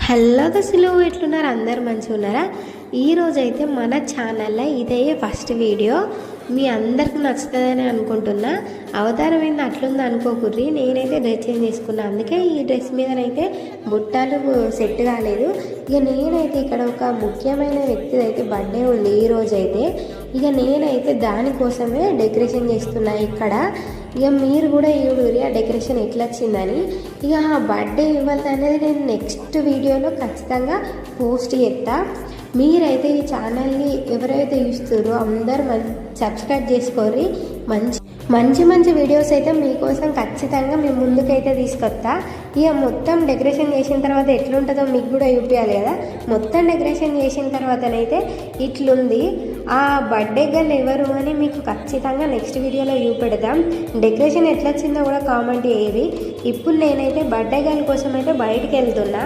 Hello దశలు ఎట్లున్నారు? అందరు మంచిగా ఉన్నారా? ఈరోజు అయితే మన ఛానల్లో ఇదే ఫస్ట్ వీడియో. మీ అందరికి నచ్చుతుందని అనుకుంటున్నా. అవతారం ఏంది అట్లుంది అనుకోకుర్రి. నేనైతే డ్రెస్ చేంజ్ చేసుకున్నా, అందుకే ఈ డ్రెస్ మీదనైతే బుట్టాలు సెట్ కాలేదు. ఇక నేనైతే ఇక్కడ ఒక ముఖ్యమైన వ్యక్తి అయితే బర్త్డే ఉంది ఈరోజు అయితే. ఇక నేనైతే దానికోసమే డెకరేషన్ చేస్తున్నా ఇక్కడ. ఇక మీరు కూడా చూడుర్రి ఆ డెకరేషన్ ఎట్లా వచ్చిందని. ఇక ఆ బర్త్డే ఇవ్వాలి అనేది నేను నెక్స్ట్ వీడియోలో ఖచ్చితంగా పోస్ట్ చేస్తా. మీరైతే ఈ ఛానల్ని ఎవరైతే చూస్తారో అందరూ సబ్స్క్రైబ్ చేసుకోరి. మంచి మంచి వీడియోస్ అయితే మీకోసం ఖచ్చితంగా మేము ముందుకైతే తీసుకొస్తా. ఇక మొత్తం డెకరేషన్ చేసిన తర్వాత ఎట్లుంటుందో మీకు కూడా చూపించాలి కదా. మొత్తం డెకరేషన్ చేసిన తర్వాతనైతే ఇట్లుంది. ఆ బర్త్డే గర్ల్ ఎవరు అని మీకు ఖచ్చితంగా నెక్స్ట్ వీడియోలో చూపెడతాం. డెకరేషన్ ఎట్లా వచ్చిందో కూడా కామెంట్ చేయరి. ఇప్పుడు నేనైతే బర్త్డే గర్ల్ కోసం అయితే బయటికి వెళ్తున్నా.